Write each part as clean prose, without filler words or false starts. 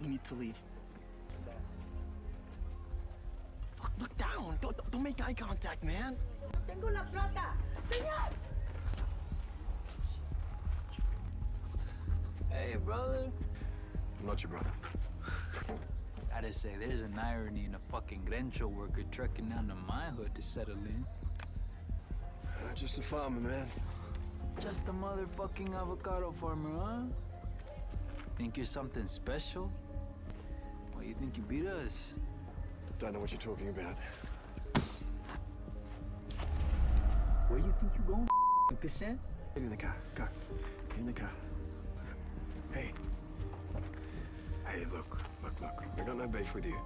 We need to leave. Look down. Don't make eye contact, man. Tengo la plata. Señor. Hey, brother. I'm not your brother. Gotta say, there's an irony in a fucking Grencho worker trekking down to my hood to settle in. Just a farmer, man. Just a motherfucking avocado farmer, huh? Think you're something special? Why you think you beat us? Don't know what you're talking about. Where you think you going, pissant? Get in the car. Go. Get in the car. Hey. Hey, look. I got no beef with you.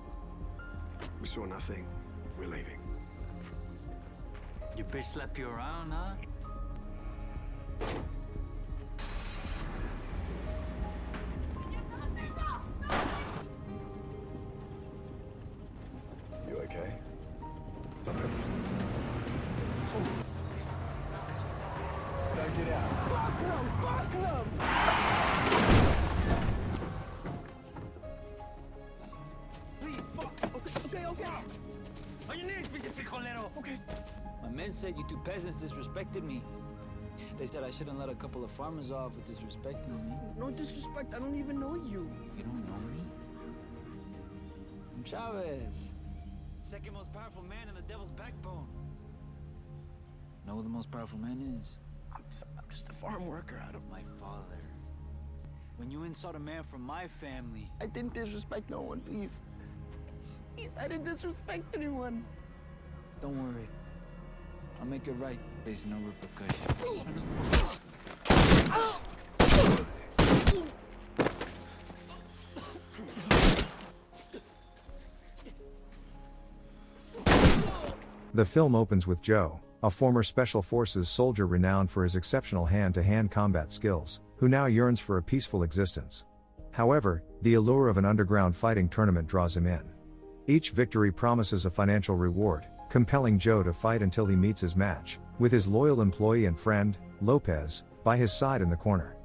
We saw nothing. We're leaving. Your bitch slapped you around, huh? You okay? Don't get out. Fuck them! Please. Okay. On your knees, pinche frijolero! Okay. My men said you two peasants disrespected me. They said I shouldn't let a couple of farmers off with disrespecting me. No disrespect. I don't even know you. You don't know me? I'm Chavez. Second most powerful man in the devil's backbone. Know who the most powerful man is? I'm just a farm worker out of My father. When you insult a man from my family, I didn't disrespect no one, please. Please, I didn't disrespect anyone. don't worry. I'll make it right. There's no repercussions. The film opens with Joe, a former Special Forces soldier renowned for his exceptional hand-to-hand combat skills, who now yearns for a peaceful existence. However, the allure of an underground fighting tournament draws him in. Each victory promises a financial reward, compelling Joe to fight until he meets his match, with his loyal employee and friend, Lopez, by his side in the corner.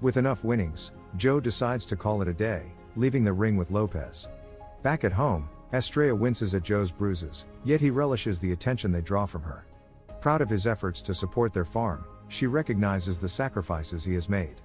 With enough winnings, Joe decides to call it a day, leaving the ring with Lopez. Back at home, Estrella winces at Joe's bruises, yet he relishes the attention they draw from her. Proud of his efforts to support their farm, she recognizes the sacrifices he has made.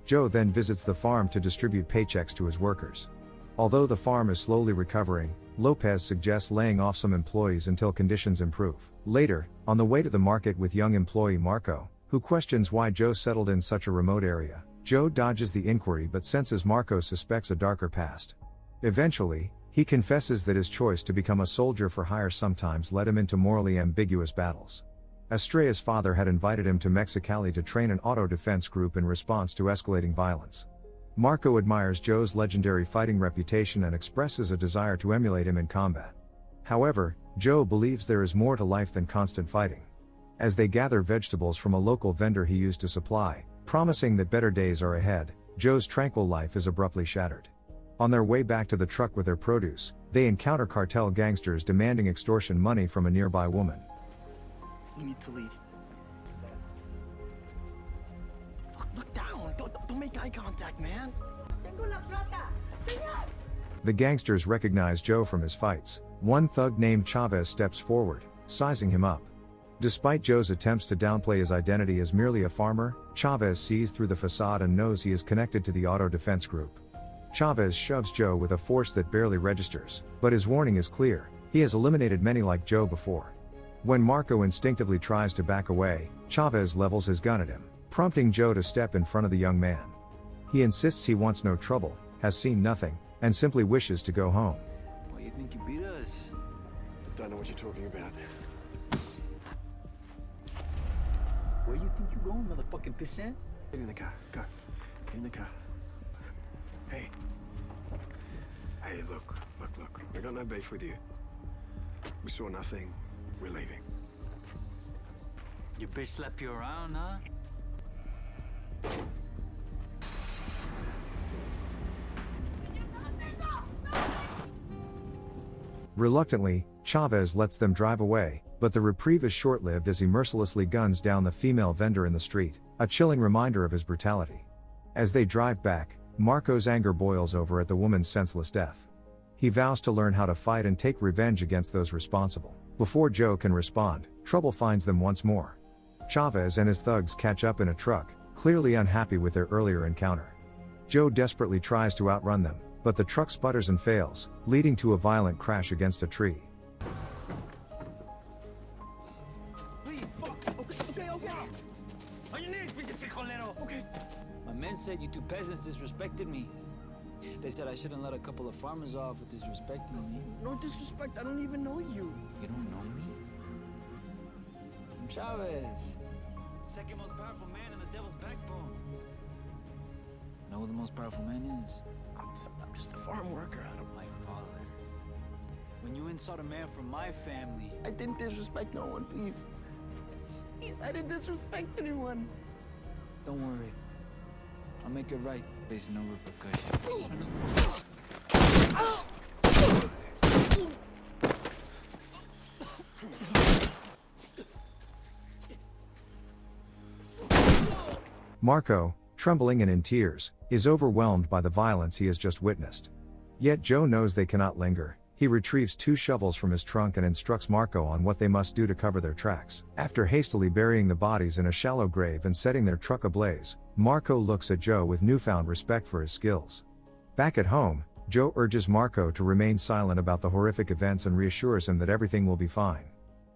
Joe then visits the farm to distribute paychecks to his workers. Although the farm is slowly recovering, Lopez suggests laying off some employees until conditions improve. Later, on the way to the market with young employee Marco, who questions why Joe settled in such a remote area, Joe dodges the inquiry but senses Marco suspects a darker past. Eventually, he confesses that his choice to become a soldier for hire sometimes led him into morally ambiguous battles. Estrella's father had invited him to Mexicali to train an auto defense group in response to escalating violence. Marco admires Joe's legendary fighting reputation and expresses a desire to emulate him in combat. However, Joe believes there is more to life than constant fighting. As they gather vegetables from a local vendor he used to supply, promising that better days are ahead, Joe's tranquil life is abruptly shattered. On their way back to the truck with their produce, they encounter cartel gangsters demanding extortion money from a nearby woman. We need to leave. Look down. Don't make eye contact, man. Tengo la plata. Señor. The gangsters recognize Joe from his fights. One thug named Chavez steps forward, sizing him up. Despite Joe's attempts to downplay his identity as merely a farmer, Chavez sees through the facade and knows he is connected to the auto defense group. Chavez shoves Joe with a force that barely registers, but his warning is clear: he has eliminated many like Joe before. When Marco instinctively tries to back away, Chavez levels his gun at him, prompting Joe to step in front of the young man. He insists he wants no trouble, has seen nothing, and simply wishes to go home. Why you think you beat us? Don't know what you're talking about. Where you think you going, motherfucking pissant? Get in the car. Go. Get in the car. Hey. Hey, look. We got no beef with you. We saw nothing. We're leaving. Your bitch slap you around, huh? Reluctantly, Chavez lets them drive away, but the reprieve is short-lived as he mercilessly guns down the female vendor in the street, a chilling reminder of his brutality. As they drive back, Marco's anger boils over at the woman's senseless death. He vows to learn how to fight and take revenge against those responsible. Before Joe can respond, trouble finds them once more. Chavez and his thugs catch up in a truck, clearly unhappy with their earlier encounter. Joe desperately tries to outrun them, but the truck sputters and fails, leading to a violent crash against a tree. Please. Okay. On your knees, pinche frijolero. Okay. My men said you two peasants disrespected me. They said I shouldn't let a couple of farmers off with disrespecting me. No disrespect. I don't even know you. You don't know me? I'm Chavez. Second most powerful man in the devil's backbone. Know who the most powerful man is? I'm just a farm worker. My father. When you insult a man from my family. I didn't disrespect no one, please. Please, I didn't disrespect anyone. Don't worry. I'll make it right. There's no repercussions. Marco, trembling and in tears, is overwhelmed by the violence he has just witnessed. Yet Joe knows they cannot linger. He retrieves 2 shovels from his trunk and instructs Marco on what they must do to cover their tracks. After hastily burying the bodies in a shallow grave and setting their truck ablaze, Marco looks at Joe with newfound respect for his skills. Back at home, Joe urges Marco to remain silent about the horrific events and reassures him that everything will be fine.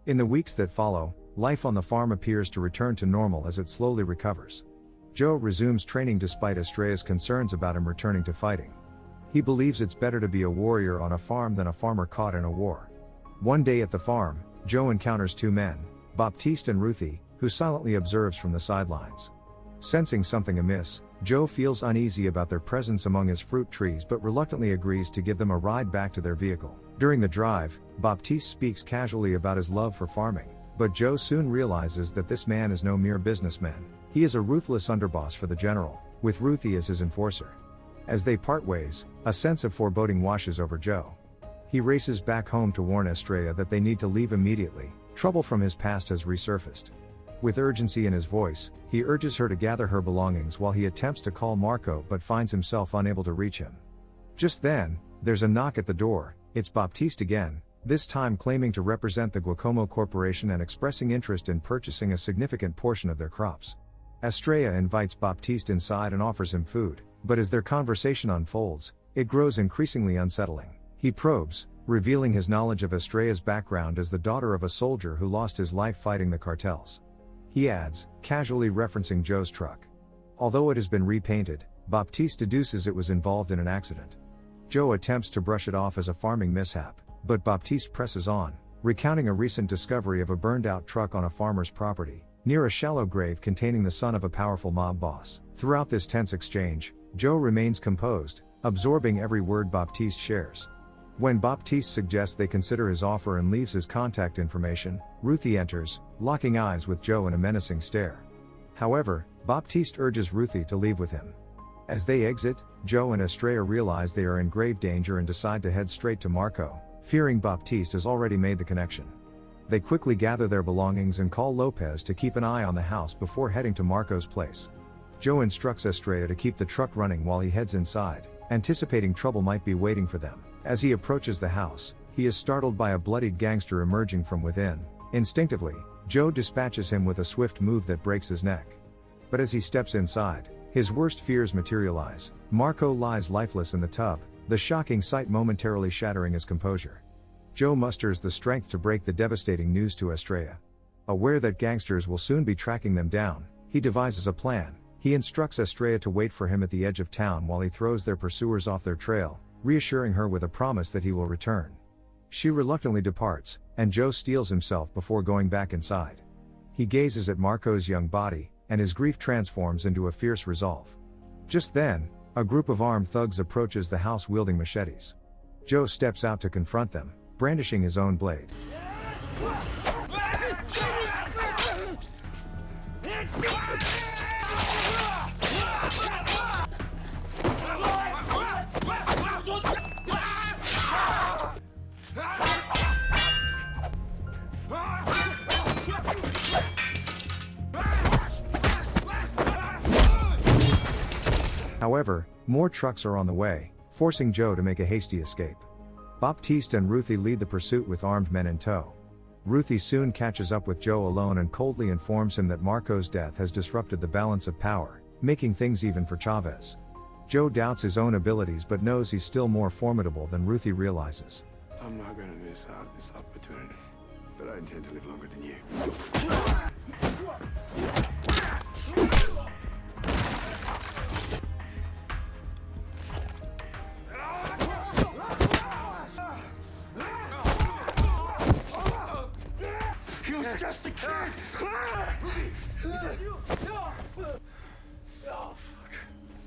In the weeks that follow, life on the farm appears to return to normal as it slowly recovers. Joe resumes training despite Estrella's concerns about him returning to fighting. He believes it's better to be a warrior on a farm than a farmer caught in a war. One day at the farm, Joe encounters 2 men, Baptiste and Ruthie, who silently observes from the sidelines. Sensing something amiss, Joe feels uneasy about their presence among his fruit trees but reluctantly agrees to give them a ride back to their vehicle. During the drive, Baptiste speaks casually about his love for farming, but Joe soon realizes that this man is no mere businessman. He is a ruthless underboss for the general, with Ruthie as his enforcer. As they part ways, a sense of foreboding washes over Joe. He races back home to warn Estrella that they need to leave immediately. Trouble from his past has resurfaced. With urgency in his voice, he urges her to gather her belongings while he attempts to call Marco but finds himself unable to reach him. Just then, there's a knock at the door. It's Baptiste again, this time claiming to represent the Guacomo Corporation and expressing interest in purchasing a significant portion of their crops. Estrella invites Baptiste inside and offers him food, but as their conversation unfolds, it grows increasingly unsettling. He probes, revealing his knowledge of Estrella's background as the daughter of a soldier who lost his life fighting the cartels. He adds, casually referencing Joe's truck. Although it has been repainted, Baptiste deduces it was involved in an accident. Joe attempts to brush it off as a farming mishap, but Baptiste presses on, recounting a recent discovery of a burned-out truck on a farmer's property, near a shallow grave containing the son of a powerful mob boss. Throughout this tense exchange, Joe remains composed, absorbing every word Baptiste shares. When Baptiste suggests they consider his offer and leaves his contact information, Ruthie enters, locking eyes with Joe in a menacing stare. However, Baptiste urges Ruthie to leave with him. As they exit, Joe and Estrella realize they are in grave danger and decide to head straight to Marco, fearing Baptiste has already made the connection. They quickly gather their belongings and call Lopez to keep an eye on the house before heading to Marco's place. Joe instructs Estrella to keep the truck running while he heads inside, anticipating trouble might be waiting for them. As he approaches the house, he is startled by a bloodied gangster emerging from within. Instinctively, Joe dispatches him with a swift move that breaks his neck. But as he steps inside, his worst fears materialize. Marco lies lifeless in the tub, the shocking sight momentarily shattering his composure. Joe musters the strength to break the devastating news to Estrella. Aware that gangsters will soon be tracking them down, he devises a plan. He instructs Estrella to wait for him at the edge of town while he throws their pursuers off their trail, reassuring her with a promise that he will return. She reluctantly departs, and Joe steels himself before going back inside. He gazes at Marco's young body, and his grief transforms into a fierce resolve. Just then, a group of armed thugs approaches the house wielding machetes. Joe steps out to confront them, brandishing his own blade. However, more trucks are on the way, forcing Joe to make a hasty escape. Baptiste and Ruthie lead the pursuit with armed men in tow. Ruthie soon catches up with Joe alone and coldly informs him that Marco's death has disrupted the balance of power, making things even for Chavez. Joe doubts his own abilities but knows he's still more formidable than Ruthie realizes. I'm not gonna miss out this opportunity, but I intend to live longer than you. He was just a kid!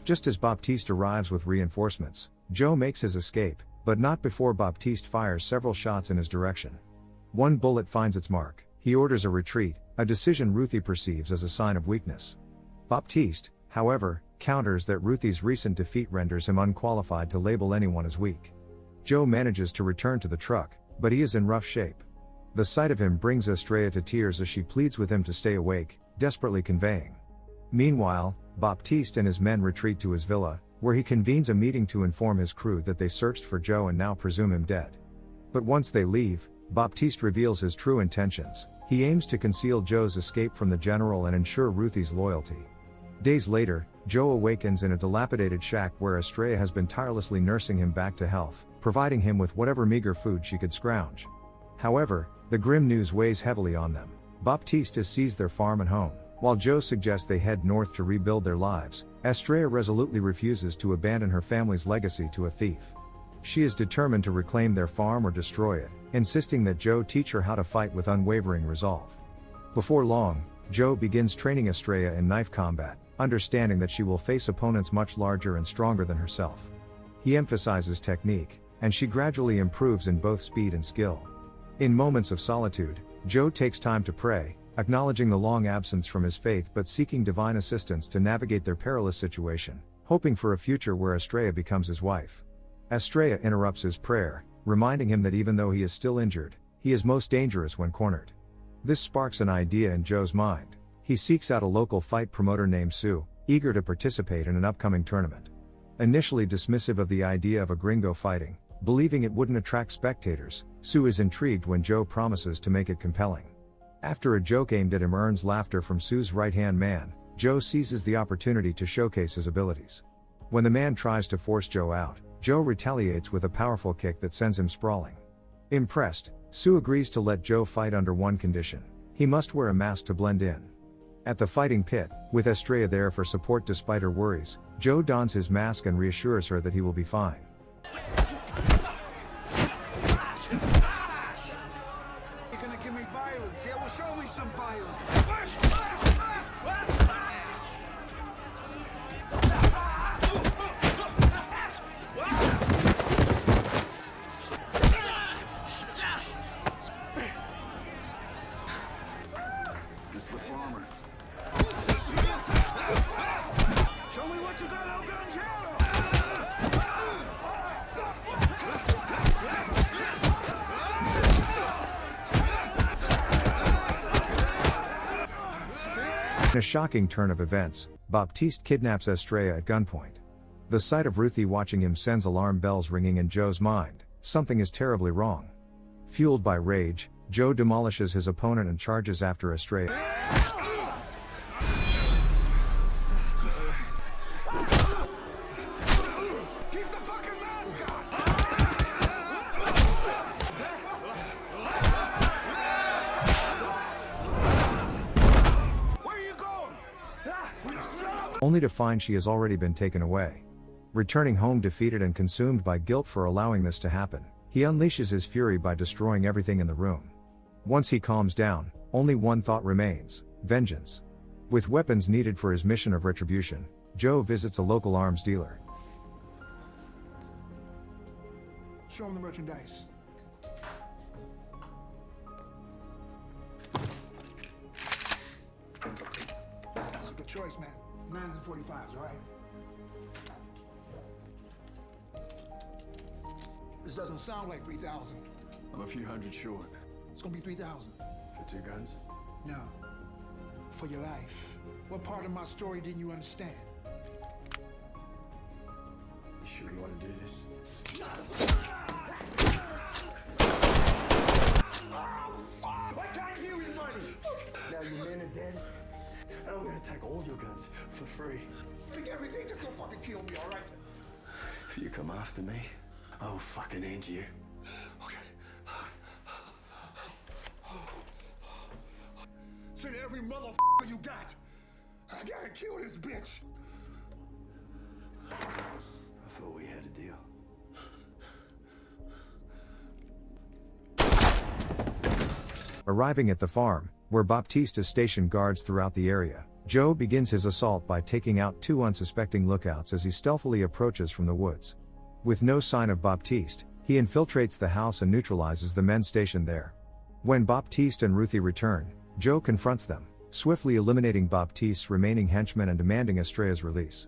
Just as Baptiste arrives with reinforcements, Joe makes his escape, but not before Baptiste fires several shots in his direction. One bullet finds its mark. He orders a retreat, a decision Ruthie perceives as a sign of weakness. Baptiste, however, counters that Ruthie's recent defeat renders him unqualified to label anyone as weak. Joe manages to return to the truck, but he is in rough shape. The sight of him brings Estrella to tears as she pleads with him to stay awake, desperately conveying. Meanwhile, Baptiste and his men retreat to his villa, where he convenes a meeting to inform his crew that they searched for Joe and now presume him dead. But once they leave, Baptiste reveals his true intentions. He aims to conceal Joe's escape from the general and ensure Ruthie's loyalty. Days later, Joe awakens in a dilapidated shack where Estrella has been tirelessly nursing him back to health, providing him with whatever meager food she could scrounge. However, the grim news weighs heavily on them. Baptiste has seized their farm and home. While Joe suggests they head north to rebuild their lives, Estrella resolutely refuses to abandon her family's legacy to a thief. She is determined to reclaim their farm or destroy it, insisting that Joe teach her how to fight with unwavering resolve. Before long, Joe begins training Estrella in knife combat, understanding that she will face opponents much larger and stronger than herself. He emphasizes technique, and she gradually improves in both speed and skill. In moments of solitude, Joe takes time to pray, acknowledging the long absence from his faith but seeking divine assistance to navigate their perilous situation, hoping for a future where Estrella becomes his wife. Estrella interrupts his prayer, reminding him that even though he is still injured, he is most dangerous when cornered. This sparks an idea in Joe's mind. He seeks out a local fight promoter named Sue, eager to participate in an upcoming tournament. Initially dismissive of the idea of a gringo fighting, believing it wouldn't attract spectators, Sue is intrigued when Joe promises to make it compelling. After a joke aimed at him earns laughter from Sue's right-hand man, Joe seizes the opportunity to showcase his abilities. When the man tries to force Joe out, Joe retaliates with a powerful kick that sends him sprawling. Impressed, Sue agrees to let Joe fight under one condition: he must wear a mask to blend in. At the fighting pit, with Estrella there for support despite her worries, Joe dons his mask and reassures her that he will be fine. a shocking turn of events, Baptiste kidnaps Estrella at gunpoint. The sight of Ruthie watching him sends alarm bells ringing in Joe's mind. Something is terribly wrong. Fueled by rage, Joe demolishes his opponent and charges after Estrella. Only to find she has already been taken away. Returning home defeated and consumed by guilt for allowing this to happen, he unleashes his fury by destroying everything in the room. Once he calms down, only one thought remains: vengeance. With weapons needed for his mission of retribution, Joe visits a local arms dealer. Show him the merchandise. That's a good choice, man. 9s and 45s, all right? This doesn't sound like 3,000. I'm a few hundred short. It's gonna be 3,000. For 2 guns? No. For your life. What part of my story didn't you understand? You sure you want to do this? Why can't I give you money? Now your men are dead, and I'm gonna take all your guns for free. Take everything, just don't fucking kill me, all right? If you come after me, I will fucking end you. Okay. Send every motherfucker you got. I gotta kill this bitch. I thought we had a deal. Arriving at the farm, where Baptiste is stationed guards throughout the area, Joe begins his assault by taking out 2 unsuspecting lookouts as he stealthily approaches from the woods. With no sign of Baptiste, he infiltrates the house and neutralizes the men stationed there. When Baptiste and Ruthie return, Joe confronts them, swiftly eliminating Baptiste's remaining henchmen and demanding Estrella's release.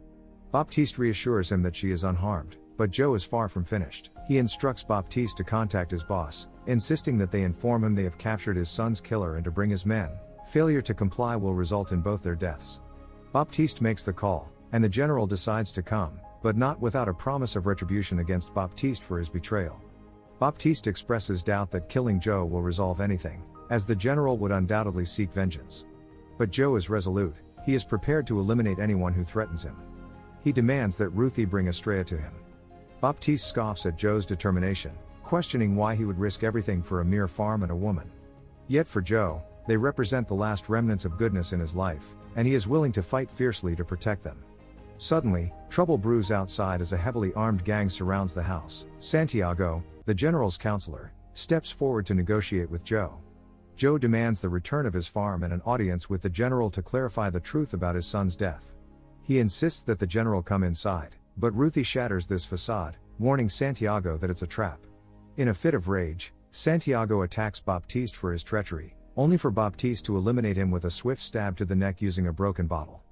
Baptiste reassures him that she is unharmed, but Joe is far from finished. He instructs Baptiste to contact his boss, insisting that they inform him they have captured his son's killer and to bring his men. Failure to comply will result in both their deaths. Baptiste makes the call, and the general decides to come, but not without a promise of retribution against Baptiste for his betrayal. Baptiste expresses doubt that killing Joe will resolve anything, as the general would undoubtedly seek vengeance. But Joe is resolute. He is prepared to eliminate anyone who threatens him. He demands that Ruthie bring Estrella to him. Baptiste scoffs at Joe's determination, questioning why he would risk everything for a mere farm and a woman. Yet for Joe, they represent the last remnants of goodness in his life, and he is willing to fight fiercely to protect them. Suddenly, trouble brews outside as a heavily armed gang surrounds the house. Santiago, the general's counselor, steps forward to negotiate with Joe. Joe demands the return of his farm and an audience with the general to clarify the truth about his son's death. He insists that the general come inside, but Ruthie shatters this facade, warning Santiago that it's a trap. In a fit of rage, Santiago attacks Baptiste for his treachery, only for Baptiste to eliminate him with a swift stab to the neck using a broken bottle.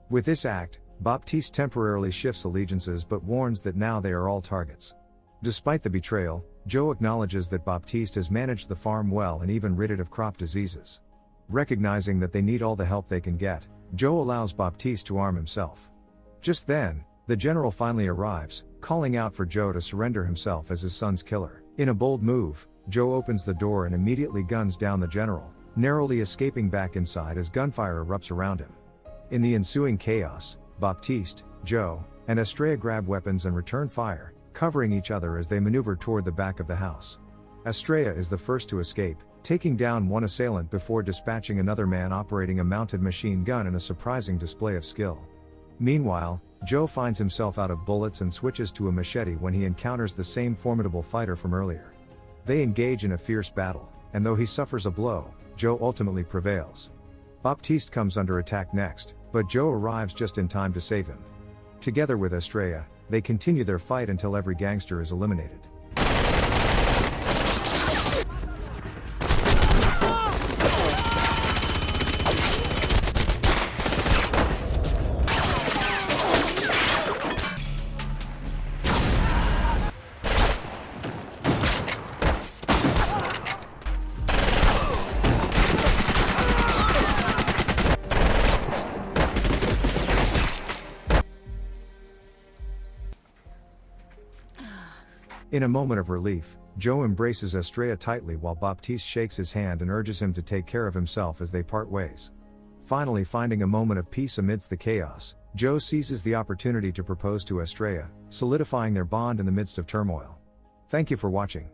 With this act, Baptiste temporarily shifts allegiances but warns that now they are all targets. Despite the betrayal, Joe acknowledges that Baptiste has managed the farm well and even rid it of crop diseases. Recognizing that they need all the help they can get, Joe allows Baptiste to arm himself. Just then, the general finally arrives, calling out for Joe to surrender himself as his son's killer. In a bold move, Joe opens the door and immediately guns down the general, narrowly escaping back inside as gunfire erupts around him. In the ensuing chaos, Baptiste, Joe, and Estrella grab weapons and return fire, covering each other as they maneuver toward the back of the house. Estrella is the first to escape, taking down one assailant before dispatching another man operating a mounted machine gun in a surprising display of skill. Meanwhile, Joe finds himself out of bullets and switches to a machete when he encounters the same formidable fighter from earlier. They engage in a fierce battle, and though he suffers a blow, Joe ultimately prevails. Baptiste comes under attack next, but Joe arrives just in time to save him. Together with Estrella, they continue their fight until every gangster is eliminated. In a moment of relief, Joe embraces Estrella tightly while Baptiste shakes his hand and urges him to take care of himself as they part ways. Finally finding a moment of peace amidst the chaos, Joe seizes the opportunity to propose to Estrella, solidifying their bond in the midst of turmoil. Thank you for watching.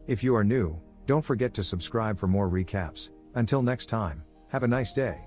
If you are new, don't forget to subscribe for more recaps. Until next time, have a nice day.